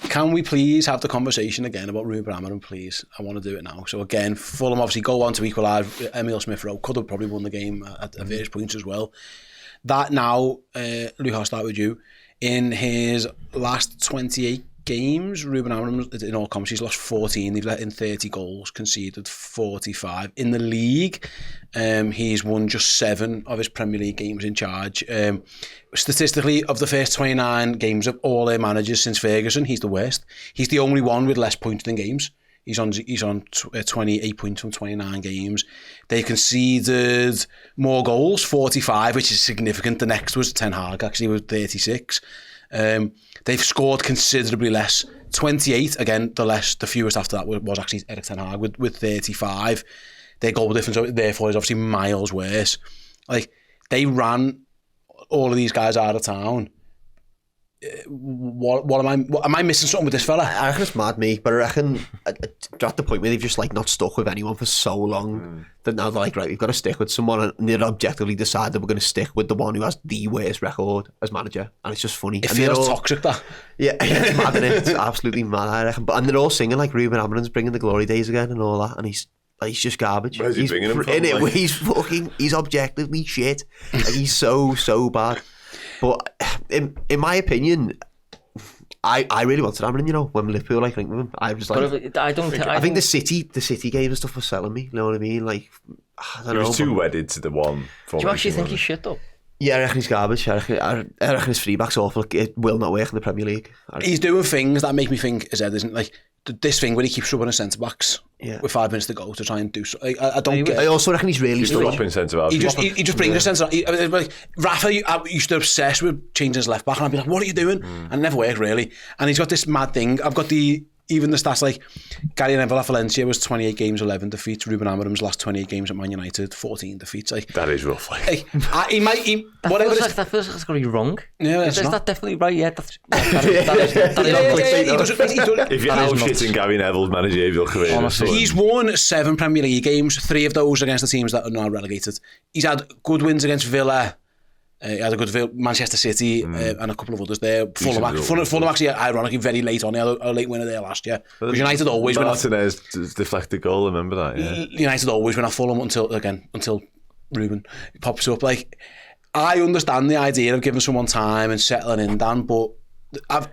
Can we please have the conversation again about Ruben Amorim, please? I want to do it now. So again, Fulham obviously go on to equalise. Emile Smith-Rowe could have probably won the game at various points as well. That now, Luke, I'll start with you. In his last 28 games, Ruben Amorim, in all comps, he's lost 14. He's let in 30 goals, conceded 45. In the league, he's won just 7 of his Premier League games in charge. Statistically, of the first 29 games of all their managers since Ferguson, he's the worst. He's the only one with less points than games. He's on 28 points from 29 games. They conceded more goals, 45, which is significant. The next was Ten Hag, actually, with 36. They've scored considerably less. 28, again, the fewest after that was actually Erik Ten Hag with 35. Their goal difference, therefore, is obviously miles worse. Like, they ran all of these guys out of town. What am I missing something with this fella? I reckon it's mad, me, but I reckon at the point where they've just like not stuck with anyone for so long that now they're like, right, we've got to stick with someone, and they've objectively decided that we're going to stick with the one who has the worst record as manager, and it's just funny. It feels toxic, that. Yeah, it's mad, isn't it? It's absolutely mad, I reckon. And they're all singing like Ruben Amorim's bringing the glory days again and all that, and he's just garbage. Where's he bringing him from? He's objectively shit. Like, he's so bad. But in my opinion, I really wanted Amorim, you know, when Liverpool linked with him. I was like, I think the City games and stuff was selling me. You know what I mean? Like, I don't know. He was too wedded to the one. Do you actually think he's shit though? Yeah, I reckon he's garbage. I reckon his free back's awful. It will not work in the Premier League. He's doing things that make me think his head isn't like this thing where he keeps rubbing his centre backs with 5 minutes to go to try and do so. I don't get. I also reckon he's really dropping centre backs. He just brings the centre. Like Rafa, I used to obsess with changing his left back, and I'd be like, "What are you doing?" And it never worked really. And he's got this mad thing. I've got even the stats like Gary Neville at Valencia was 28 games, 11 defeats. Ruben Amorim's last 28 games at Man United, 14 defeats. Like that is rough. Like that feels like it's going to be wrong. Yeah, is that definitely right? Yeah, if you're now shitting Gary Neville's managerial career, honestly, he's won 7 Premier League games, 3 of those against the teams that are now relegated. He's had good wins against Villa. He had a good Manchester City and a couple of others there. Fulham actually, ironically, very late on. He had a late winner there last year. Because United always win. Martinez deflected goal, remember that? Yeah. United always win at Fulham until Ruben pops up. Like, I understand the idea of giving someone time and settling in, Dan, but are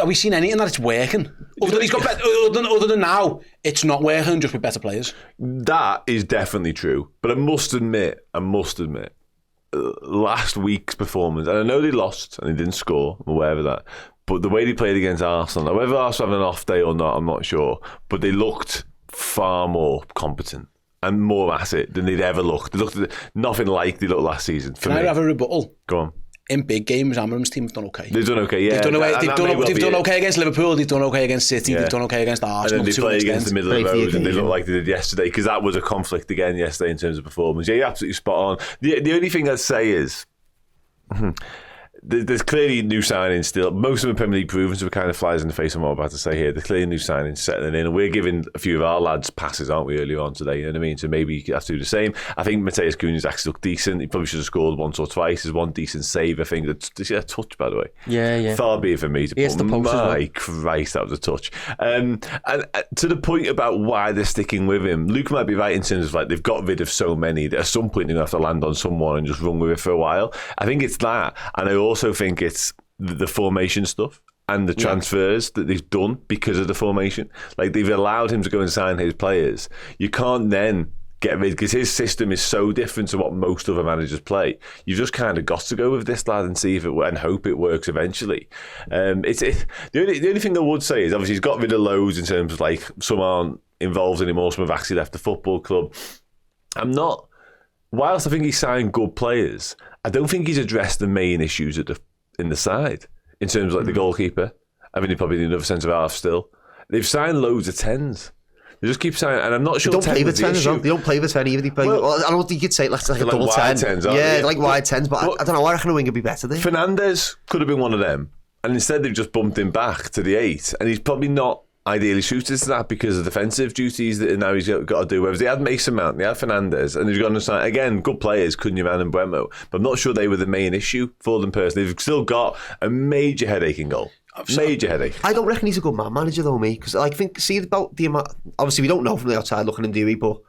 we seeing anything that it's working? Other than now, it's not working just with better players. That is definitely true. But I must admit, last week's performance, and I know they lost and they didn't score, I'm aware of that, but the way they played against Arsenal, whether Arsenal having an off day or not, I'm not sure, but they looked far more competent and more at it than they'd ever looked. They looked nothing like they looked last season. Can I have a rebuttal? Go on. In big games, Amorim's team have done okay. They've done okay, yeah. They've done okay against Liverpool, they've done okay against City, they've done okay against Arsenal. And then they play against the middle of the road and they look like they did yesterday, because that was a conflict again yesterday in terms of performance. Yeah, you're absolutely spot on. The only thing I'd say is there's clearly new signings still. Most of them are Premier League proven, so we're kind of flies in the face on what I'm about to say here. There's clearly new signings settling in, and we're giving a few of our lads passes, aren't we, earlier on today? You know what I mean? So maybe you have to do the same. I think Mateus Cunha's actually looked decent. He probably should have scored once or twice. There's one decent save, I think. Did you get a touch, by the way? Yeah. Far be it for me to put. My Christ, that was a touch. And to the point about why they're sticking with him, Luke might be right in terms of like they've got rid of so many that at some point they're going to have to land on someone and just run with it for a while. I think it's that, and I also think it's the formation stuff and the transfers that they've done because of the formation. Like, they've allowed him to go and sign his players. You can't then get rid, because his system is so different to what most other managers play. You've just kind of got to go with this lad and see if it and hope it works eventually. The only thing I would say is obviously he's got rid of loads in terms of like some aren't involved anymore, some have actually left the football club. Whilst I think he's signed good players, I don't think he's addressed the main issues in the side, in terms of like the goalkeeper. I mean, they probably need another centre half still. They've signed loads of 10s. They just keep signing, and I'm not sure. They don't play the 10 as well. They don't play the 10 either. They play. Well, I don't think you'd say like a double 10. 10s, yeah, like wide 10s, but I don't know. I reckon a wing would be better there. Fernandes could have been one of them, and instead they've just bumped him back to the 8, and he's probably not ideally suited to that because of defensive duties that now he's got to do. Whereas they had Mason Mount, they had Fernandes, and they've got to sign, again, good players, Cunningham and Bremo, but I'm not sure they were the main issue for them personally. They've still got a major headache in goal. Major headache. I don't reckon he's a good man manager though, mate, because I think, see about the amount, obviously we don't know from the outside looking in, do we, but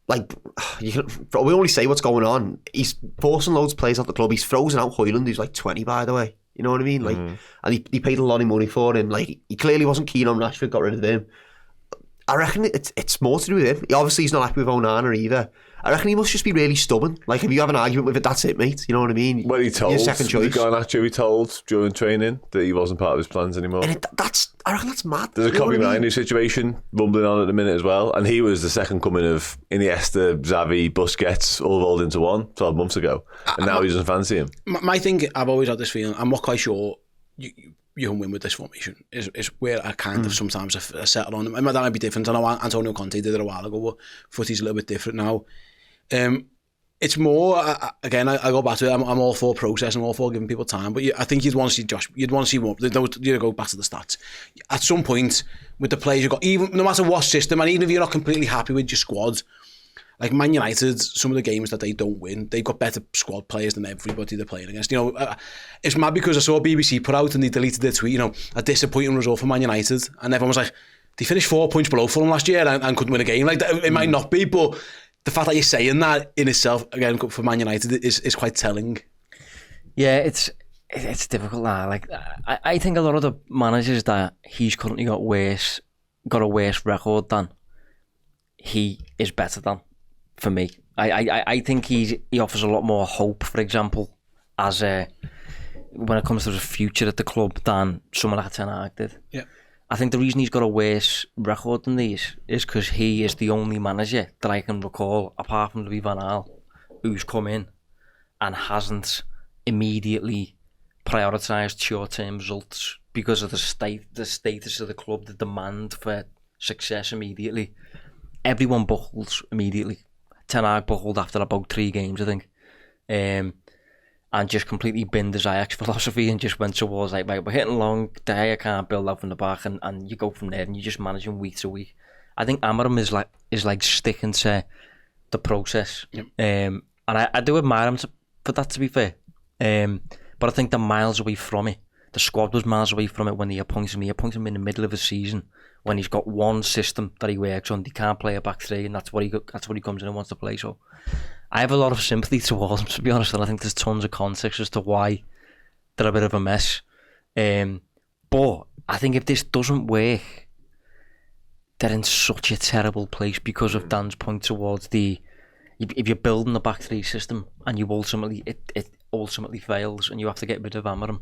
like, we only say what's going on. He's forcing loads of players off the club. He's frozen out Højlund, who's like 20, by the way. You know what I mean? Like, and he paid a lot of money for him. Like, he clearly wasn't keen on Rashford, got rid of him. I reckon it's more to do with him. Obviously, he's not happy with Onana either. I reckon he must just be really stubborn. Like, if you have an argument with it, that's it, mate. You know what I mean? Well, he told, your second choice. He told during training that he wasn't part of his plans anymore. And I reckon that's mad. There's a Kobe Mainoo situation rumbling on at the minute as well, and he was the second coming of Iniesta, Xavi, Busquets, all rolled into one 12 months ago, and now he doesn't fancy him. My thing, I've always had this feeling, I'm not quite sure you can win with this formation, is where I kind of sometimes I settle on. That might be different. I know Antonio Conte did it a while ago, but footy's a little bit different now. It's more, again, I go back to it, I'm all for process, I'm all for giving people time, but I think you'd want to see you'd want to see more, you go back to the stats. At some point, with the players you've got, even no matter what system, and even if you're not completely happy with your squad, like Man United, some of the games that they don't win, they've got better squad players than everybody they're playing against. You know, it's mad because I saw BBC put out and they deleted their tweet, you know, a disappointing result for Man United, and everyone was like, they finished 4 points below Fulham last year and couldn't win a game. Like, it might not be, but the fact that you're saying that in itself, again, for Man United, is quite telling. Yeah, it's difficult now. Like, I think a lot of the managers that he's currently got a worse record than, he is better than, for me. I think he offers a lot more hope, for example, as when it comes to the future at the club than someone like Ten Hag did. Yeah. I think the reason he's got a worse record than these is because he is the only manager that I can recall, apart from Louis van Gaal, who's come in and hasn't immediately prioritised short-term results because of the status of the club, the demand for success immediately. Everyone buckled immediately. Ten Hag buckled after about 3 games, I think. And just completely binned his Ajax philosophy and just went towards like, right, we're hitting along, De Gea can't build out from the back, and you go from there and you just manage him week to week. I think Amorim is like sticking to the process. Yep. And I do admire him for that, to be fair. But I think they're miles away from it. The squad was miles away from it when he appointed him. He appointed him in the middle of the season when he's got one system that he works on. He can't play a back three, and that's what he comes in and wants to play. So I have a lot of sympathy towards him, to be honest, and I think there's tons of context as to why they're a bit of a mess. But I think if this doesn't work, they're in such a terrible place because of Dan's point towards if you're building the back three system and you it ultimately fails and you have to get rid of Amorim,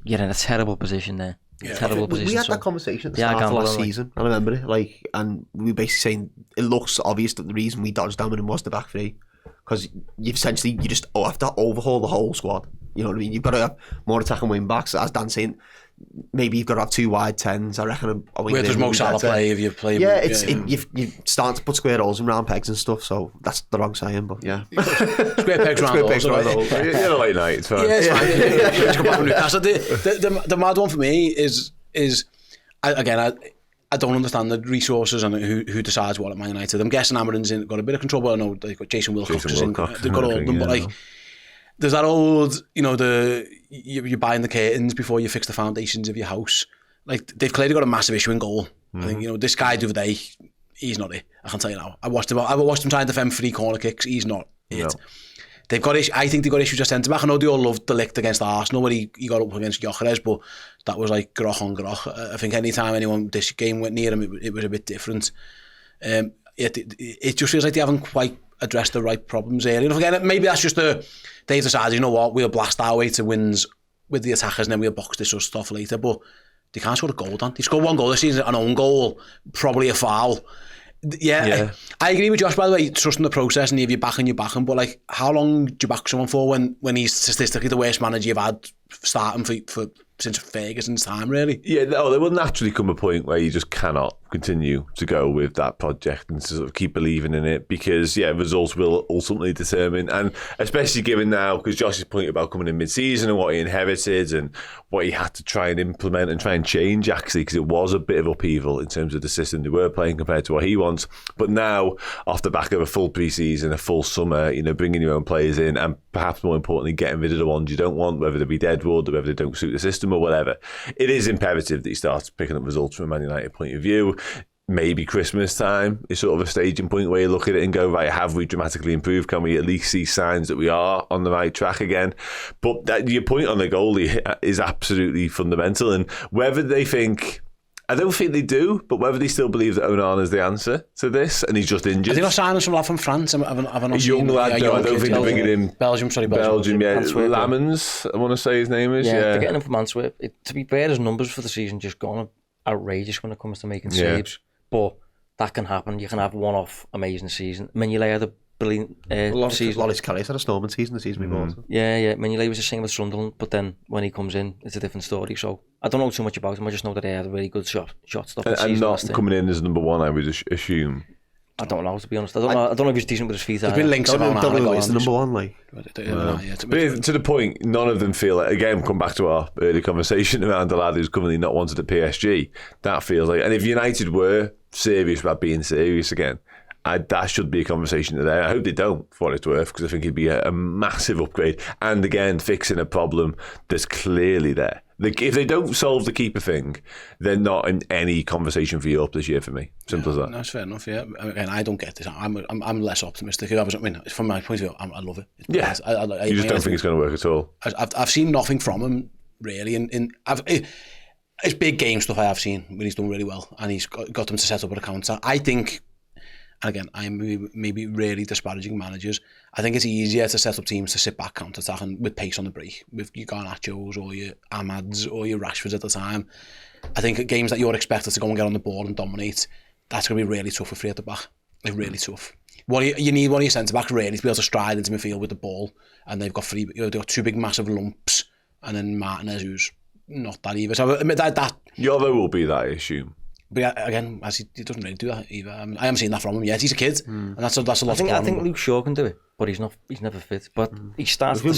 you're in a terrible position there. Yeah. Terrible position. We had that conversation at the start of last season. I remember it. Like, and we were basically saying it looks obvious that the reason we dodged Amorim was the back three, because you just have to overhaul the whole squad. You know what I mean? You've got to have more attacking wing backs, as Dan's saying. Maybe you've got to have 2 wide 10s. I reckon. Where does Mo Salah play if you play? Yeah, you're starting to put square holes and round pegs and stuff. So that's the wrong saying, but yeah. Square pegs round holes. You're a late night. It's fine. Yeah, it's fine. So the mad one for me is I don't understand the resources and who decides what at Man United. I'm guessing Amorim's got a bit of control, but I know they've got Jason Wilcox. They've got all of them, but like. There's that old, you know, you're buying the curtains before you fix the foundations of your house. Like, they've clearly got a massive issue in goal. I think, you know, this guy the other day, he's not it. I can tell you now. I watched him trying to defend 3 corner kicks. He's not it. No. They've got I think they've got issues at centre back. I know they all loved De Ligt against Arsenal where he got up against Gyökeres, but that was like groch on groch. I think any time anyone this game went near him, it was a bit different. It just feels like they haven't quite addressed the right problems here. You know, again, maybe that's just they've decided, you know what, we'll blast our way to wins with the attackers and then we'll box this sort of stuff later, but they can't score a goal, Dan. They scored 1 goal this season, an own goal, probably a foul. Yeah. I agree with Josh, by the way, trusting the process, and if you're backing, but like, how long do you back someone for when he's statistically the worst manager you've had starting for since Ferguson's time, really. Yeah, there will naturally come a point where you just cannot continue to go with that project and sort of keep believing in it because, results will ultimately determine. And especially given now, because Josh's point about coming in mid-season and what he inherited and what he had to try and implement and try and change, actually, because it was a bit of upheaval in terms of the system they were playing compared to what he wants. But now, off the back of a full pre-season, a full summer, bringing your own players in and perhaps more importantly, getting rid of the ones you don't want, whether they be deadwood or whether they don't suit the system or whatever, it is imperative that he starts picking up results from a Man United point of view. Maybe Christmas time is sort of a staging point where you look at it and go, right, have we dramatically improved? Can we at least see signs that we are on the right track again? But your point on the goalie is absolutely fundamental. And whether they think... I don't think they do, but whether they still believe that Onana is the answer to this and he's just injured. Are they not signing some lad from France? A young lad, no, I don't think they're bringing him. Belgium, yeah. Lamens, I want to say his name is. Yeah, they're getting him from Antwerp. To be fair, his numbers for the season just gone outrageous when it comes to making saves. But that can happen. You can have one-off amazing season. Mignolet had a brilliant season. Loris Kelly's had a snowman season the season before. Yeah. Mignolet was the same with Sunderland, but then when he comes in, it's a different story. So I don't know too much about him. I just know that he had a really good shot stuff. And not coming in as number one, I would assume. I don't know, to be honest. I don't know if he's decent with his feet. There's been links about it's the number one, like. But to the point, none of them feel like, again, come back to our early conversation around the lad who's currently not wanted at PSG. That feels like, and if United were serious about being serious again, that should be a conversation today. I hope they don't, for what it's worth, because I think it'd be a massive upgrade. And again, fixing a problem that's clearly there. If they don't solve the keeper thing, they're not in any conversation for Europe this year for me. Simple as that. That's fair enough, yeah. Again, I don't get this. I'm less optimistic. From my point of view, I love it. You just don't think it's going to work at all? I've seen nothing from him, really. It's big game stuff I have seen when he's done really well, and he's got them to set up a counter. I think... And again, I'm maybe really disparaging managers. I think it's easier to set up teams to sit back counter-attack and with pace on the break, with your Garnachos or your Amads or your Rashfords at the time. I think games that you're expected to go and get on the board and dominate, that's going to be really tough for free at the back. Like, really tough. You need one of your centre-backs really to be able to stride into midfield with the ball, and they've got two big massive lumps, and then Martinez, who's not that either. So that Yolo will be that, I assume. But again, as he doesn't really do that either. I haven't seen that from him yet. He's a kid, and that's a lot. I think Luke Shaw can do it, but he's never fit. But he started the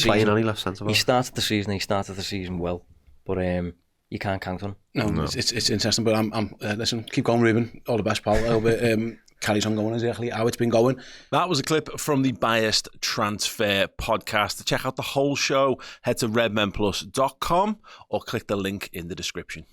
season. He started the season well, but you can't count on him. No. It's interesting. But I'm listen. Keep going, Ruben. All the best, pal. I hope it carries on going exactly how it's been going. That was a clip from the Biased Transfer podcast. To check out the whole show, head to redmenplus.com or click the link in the description.